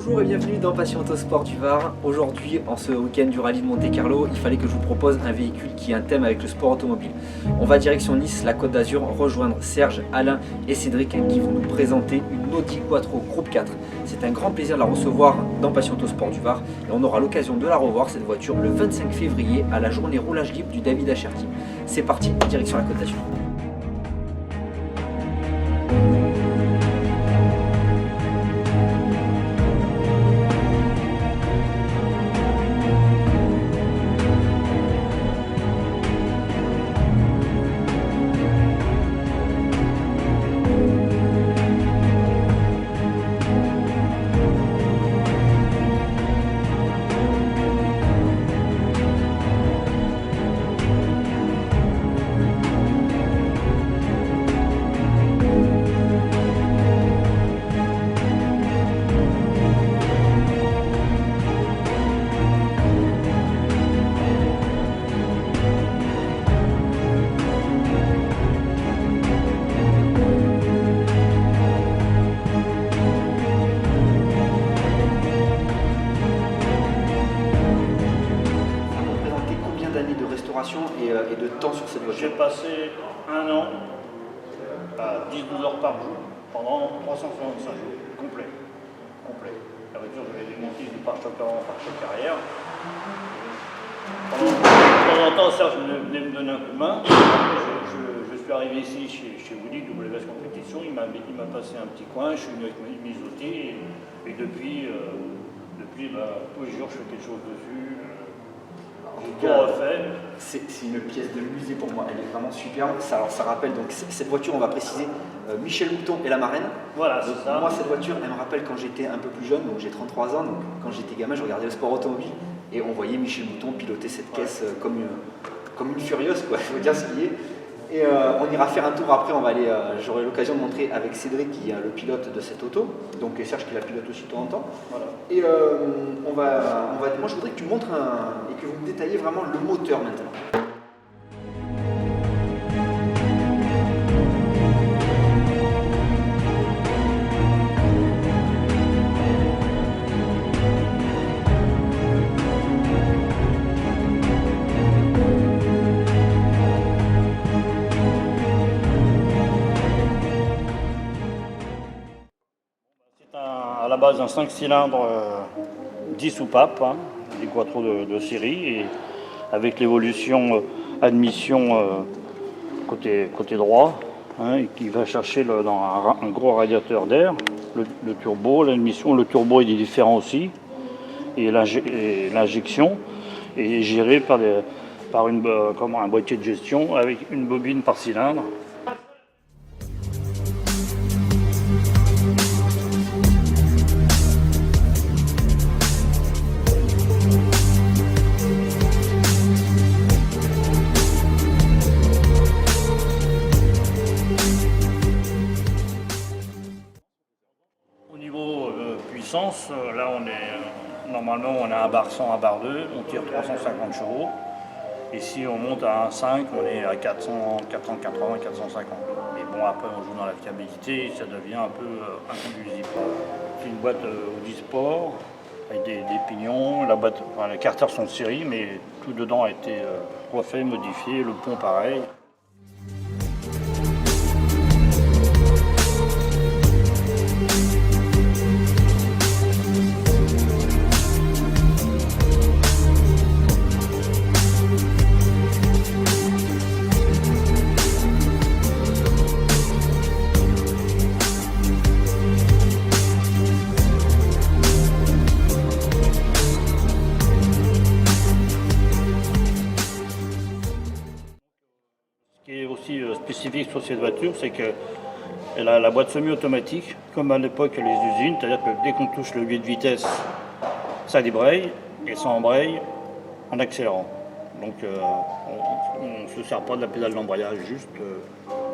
Bonjour et bienvenue dans Passion Autosport du Var. Aujourd'hui, en ce week-end du rallye de Monte-Carlo, il fallait que je vous propose un véhicule qui a un thème avec le sport automobile. On va direction Nice, la Côte d'Azur, rejoindre Serge, Alain et Cédric qui vont nous présenter une Audi Quattro Groupe 4. C'est un grand plaisir de la recevoir dans Passion Autosport du Var et on aura l'occasion de la revoir cette voiture le 25 février à la journée roulage libre du David Asher Team. C'est parti, direction la Côte d'Azur. De restauration et de temps sur cette voiture. J'ai passé un an à 10-12 heures par jour pendant 365 jours, complet. La voiture, je l'ai démontée du pare-choc avant, pare-choc arrière. De temps en temps, Serge venait me donner un coup de main. Je suis arrivé ici chez Woody, WS Compétition, il m'a passé un petit coin, je suis venu avec mes outils et depuis, tous les jours, je fais quelque chose dessus. C'est une pièce de musée pour moi, elle est vraiment superbe. Ça rappelle donc cette voiture, on va préciser, Michel Mouton et la marraine. Voilà, c'est ça. Moi, cette voiture, elle me rappelle quand j'étais un peu plus jeune, donc j'ai 33 ans, donc quand j'étais gamin, je regardais le sport automobile et on voyait Michel Mouton piloter cette caisse comme une furieuse, quoi. Il faut dire ce qu'il est. Et on ira faire un tour après, j'aurai l'occasion de montrer avec Cédric qui est le pilote de cette auto, donc Serge qui la pilote aussi de temps en temps. Voilà. Et moi je voudrais que tu montres et que vous me détaillez vraiment le moteur maintenant. À la base un 5 cylindres 10 soupapes, des quattro de série, et avec l'évolution admission côté droit, et qui va chercher dans un gros radiateur d'air, le turbo, l'admission, le turbo il est différent aussi, et l'injection est gérée par un boîtier de gestion avec une bobine par cylindre. Puissance, là normalement on a un bar 100, un bar 2, on tire 350 chevaux. Et si on monte à un 5, on est à 480, 450. Mais bon, après on joue dans la fiabilité, ça devient un peu inconduisible. C'est une boîte Audi Sport avec des pignons, les carters sont de série, mais tout dedans a été refait, modifié, le pont pareil. Ce qui est aussi spécifique sur cette voiture, c'est qu'elle a la boîte semi-automatique, comme à l'époque les usines, c'est-à-dire que dès qu'on touche le levier de vitesse, ça débraye et ça embraye en accélérant. Donc on ne se sert pas de la pédale d'embrayage juste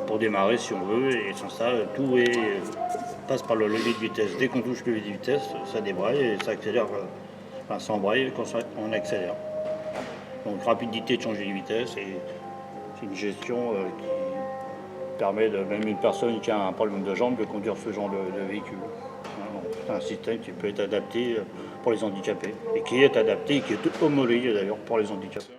pour démarrer si on veut, et sans ça, tout passe par le levier de vitesse. Dès qu'on touche le levier de vitesse, ça débraye et ça accélère, ça embraye quand on accélère. Donc rapidité de changer de vitesse, et c'est une gestion qui permet même une personne qui a un problème de jambe de conduire ce genre de véhicule. C'est un système qui peut être adapté pour les handicapés et qui est adapté et qui est homologué d'ailleurs pour les handicapés.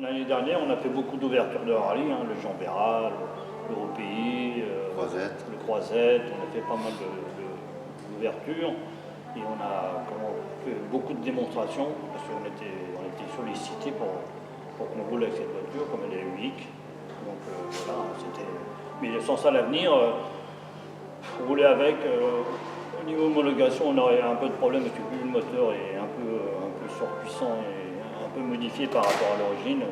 L'année dernière, on a fait beaucoup d'ouvertures de rallye, le Jean Bérat, l'Europays, le Croisette, on a fait pas mal d'ouvertures et on a fait beaucoup de démonstrations parce qu'on était sollicité pour qu'on roule avec cette voiture, comme elle est unique. Donc voilà, mais sans ça à l'avenir, rouler avec, au niveau homologation, on aurait un peu de problème parce que le moteur est un peu surpuissant et un peu modifié par rapport à l'origine.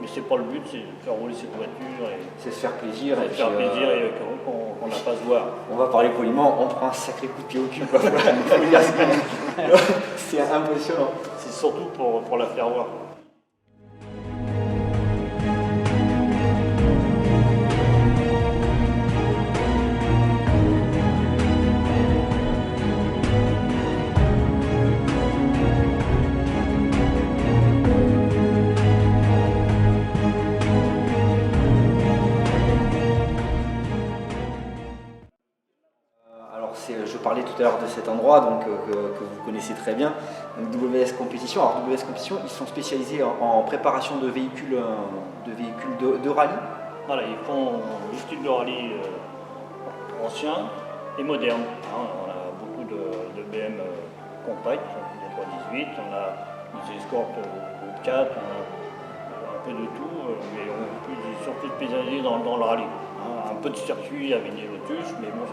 Mais c'est pas le but, c'est de faire rouler cette voiture et C'est se faire plaisir. se Et faire puis, plaisir et qu'on n'a pas à se voir. on va parler poliment, on prend un sacré coup de pied au cul. Quoi. Voilà, faut dire ce qu'il y a. C'est impressionnant. C'est surtout pour la faire voir. Je parlais tout à l'heure de cet endroit donc, que vous connaissez très bien, donc WS Compétition. Alors WS Compétition, ils sont spécialisés en préparation de véhicules de rallye. Voilà, ils font du style de rallye ancien et moderne. Hein, on a beaucoup de BM compacts, des 318, on a des escortes groupe 4, on a un peu de tout, mais on est surtout spécialisé dans le rallye. Hein, un peu de circuit avec des Lotus, mais bon,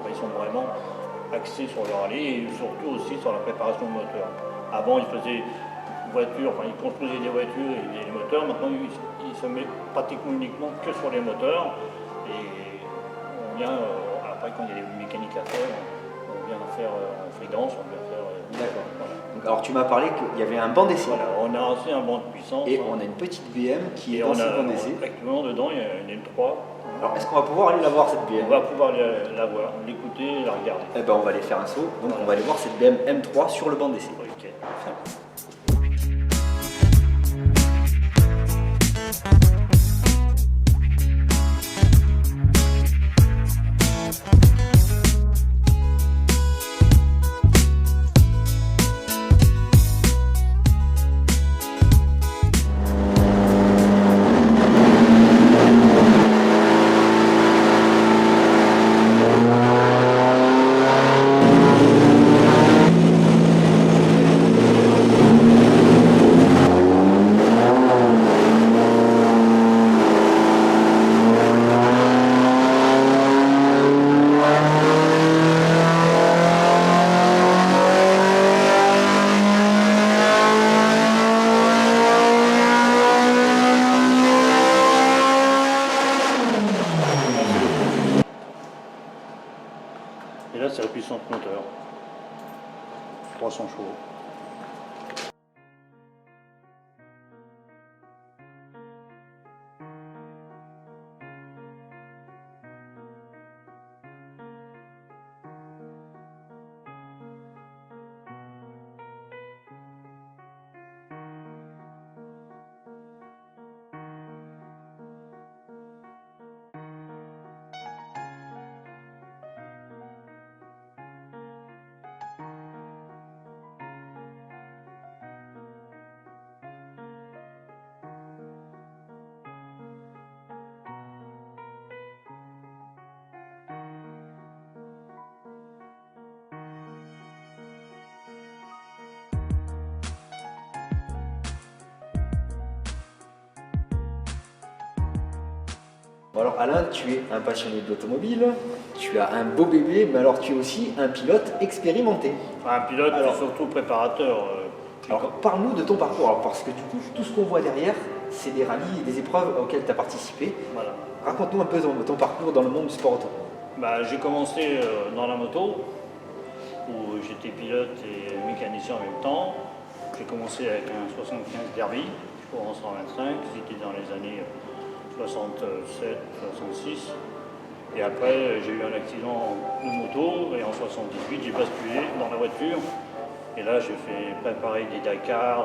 ils sont vraiment axés sur le rallye et surtout aussi sur la préparation de moteur. Avant, ils faisaient voitures, enfin, ils construisaient des voitures et des moteurs. Maintenant, ils se mettent pratiquement uniquement que sur les moteurs. Et on vient, après, quand il y a des mécaniques à faire, on vient faire en freelance, on vient faire. D'accord. Voilà. Donc, alors, tu m'as parlé qu'il y avait un banc d'essai. Voilà, on a aussi un banc de puissance. Et on a une petite BM qui est dans ce banc d'essai. Actuellement, dedans, il y a une M3. Alors, est-ce qu'on va pouvoir aller la voir cette BM? On va pouvoir la voir, l'écouter et la regarder. Eh ben, on va aller faire un saut. Donc, Voilà. on va aller voir cette BM M3 sur le banc d'essai. Ok. Et là, c'est la puissance moteur. 300 chevaux. Bon, alors Alain, tu es un passionné d'automobile, tu as un beau bébé, mais alors tu es aussi un pilote expérimenté. Un pilote, Alors- surtout préparateur. Alors parle-nous de ton parcours, alors, parce que du coup tout ce qu'on voit derrière, c'est des rallyes et des épreuves auxquelles tu as participé. Voilà. Raconte-nous un peu ton parcours dans le monde du sport auto. Bah, j'ai commencé dans la moto, où j'étais pilote et mécanicien en même temps. J'ai commencé avec un 75 Derby, je cours en 125, c'était dans les années 67, 66. Et après, j'ai eu un accident de moto et en 78, j'ai basculé dans la voiture. Et là, j'ai fait préparer des Dakar.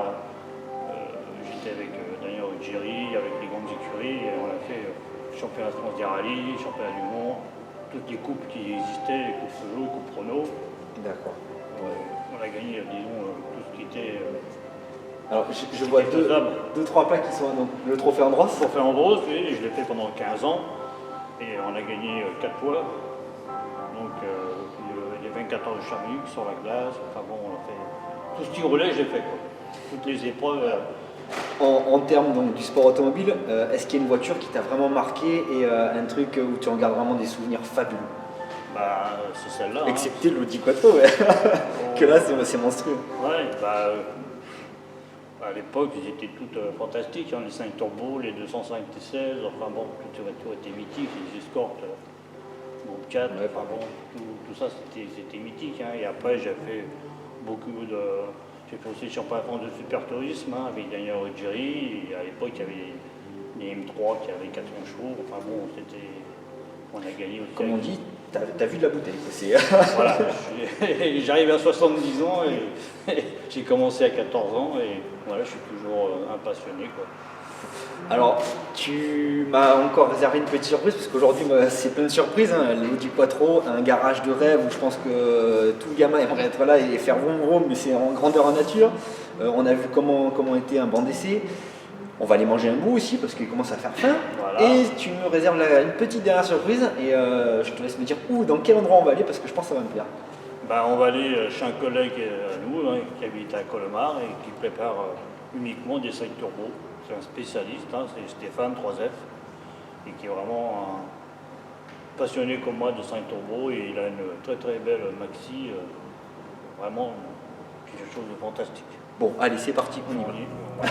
J'étais avec Daniel Ruggieri, avec les grandes écuries, et on a fait championnat de France des rallyes, championnat du monde, toutes les coupes qui existaient, les coupes Peugeot, les coupes Renault. D'accord. On a gagné, disons, tout ce qui était. Alors je vois deux, trois plaques qui sont donc, le trophée Andros. Pour faire Andros, oui, je l'ai fait pendant 15 ans et on a gagné 4 fois. Donc les 24 heures de Chamonix sur la glace, enfin bon, on a fait tout ce qui roulait, j'ai fait quoi. Toutes les épreuves. En termes donc, du sport automobile, est-ce qu'il y a une voiture qui t'a vraiment marqué et un truc où tu en gardes vraiment des souvenirs fabuleux? Bah, c'est celle-là. Excepté l'Audi Quattro, ouais. Que là c'est monstrueux. Ouais, bah, À l'époque, ils étaient toutes fantastiques, hein, les 5 turbos, les 205 T16, enfin bon, toutes ces voitures étaient mythiques, les escortes, Groupe 4, Ouais, enfin bon, tout ça c'était mythique. Hein. Et après, j'ai fait beaucoup de. J'ai fait aussi le championnat de France de super tourisme hein, avec Daniel Ruggieri. Et à l'époque, il y avait les M3 qui avaient 400 chevaux, enfin bon, c'était. On a gagné aussi. Comme on dit, t'as vu de la bouteille. Voilà, j'arrive à 70 ans et j'ai commencé à 14 ans et voilà, je suis toujours un passionné, quoi. Alors, tu m'as encore réservé une petite surprise, parce qu'aujourd'hui, c'est plein de surprises. Hein. L'Audi Quattro, un garage de rêve où je pense que tout gamin aimerait être là et faire vroom vroom, mais c'est en grandeur en nature. On a vu comment était un banc d'essai. On va aller manger un bout aussi, parce qu'il commence à faire faim. Voilà. Et tu me réserves une petite dernière surprise, et je te laisse me dire dans quel endroit on va aller, parce que je pense que ça va me plaire. Ben, on va aller chez un collègue à nous hein, qui habite à Colmar et qui prépare uniquement des 5 turbos. C'est un spécialiste, hein, c'est Stéphane 3F, et qui est vraiment un passionné comme moi de 5 turbos. Et il a une très très belle maxi, vraiment quelque chose de fantastique. Bon, allez, c'est parti, on y va.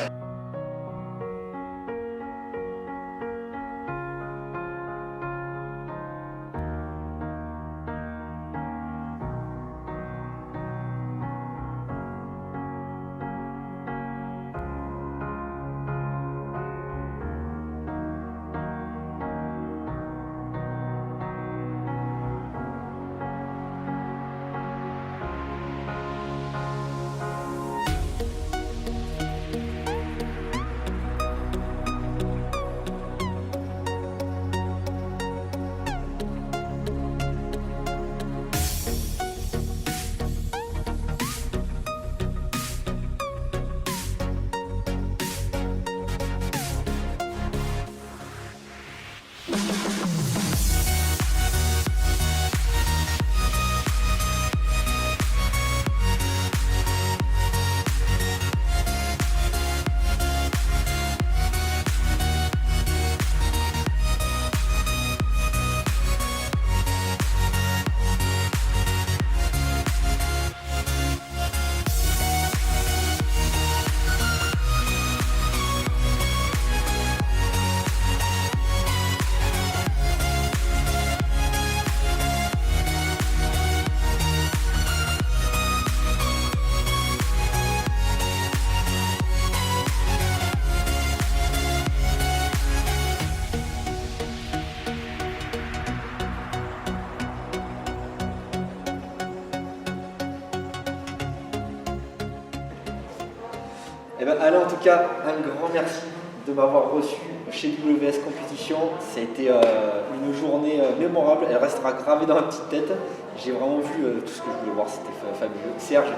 Eh ben, Alain, en tout cas, un grand merci de m'avoir reçu chez WS Compétition. Ça a été une journée mémorable, elle restera gravée dans ma petite tête. J'ai vraiment vu tout ce que je voulais voir, c'était fabuleux. Serge,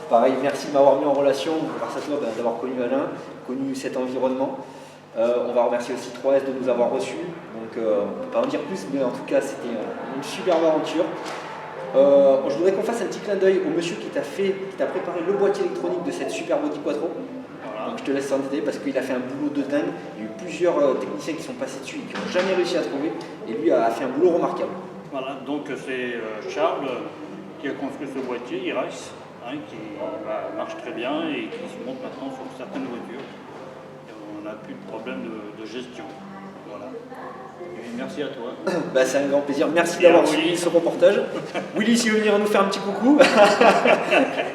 pareil, merci de m'avoir mis en relation, grâce à toi d'avoir connu Alain, connu cet environnement. On va remercier aussi 3S de nous avoir reçus. Donc on ne peut pas en dire plus, mais en tout cas c'était une superbe aventure. Je voudrais qu'on fasse un petit clin d'œil au monsieur qui t'a préparé le boîtier électronique de cette super Audi Quattro. Voilà. Donc je te laisse s'en aider parce qu'il a fait un boulot de dingue. Il y a eu plusieurs techniciens qui sont passés dessus et qui n'ont jamais réussi à trouver. Et lui a fait un boulot remarquable. Voilà, donc c'est Charles qui a construit ce boîtier, Iris, hein, qui marche très bien et qui se monte maintenant sur certaines voitures. Et on n'a plus de problème de gestion. Voilà. Et merci à toi. C'est un grand plaisir. Merci d'avoir suivi ce reportage. Willy, s'il veut venir nous faire un petit coucou.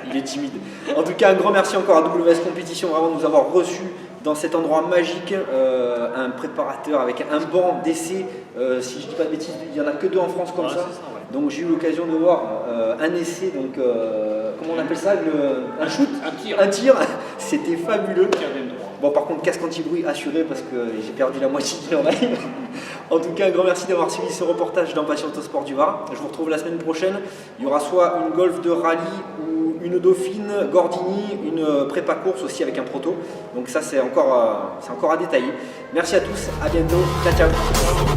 Il est timide. En tout cas, un grand merci encore à WS Compétition vraiment de nous avoir reçus dans cet endroit magique. Un préparateur avec un banc d'essai. Si je ne dis pas de bêtises, il n'y en a que 2 en France comme ça. Ouais. Donc j'ai eu l'occasion de voir un essai. Donc, comment on appelle ça un shoot. Un tir. C'était fabuleux. Bon, par contre, casque anti-bruit assuré parce que j'ai perdu la moitié de l'oreille. En tout cas, un grand merci d'avoir suivi ce reportage dans Passion Autosport du Var. Je vous retrouve la semaine prochaine. Il y aura soit une Golf de rallye ou une Dauphine, Gordini, une prépa course aussi avec un proto. Donc ça, c'est encore à détailler. Merci à tous, à bientôt. Ciao, ciao.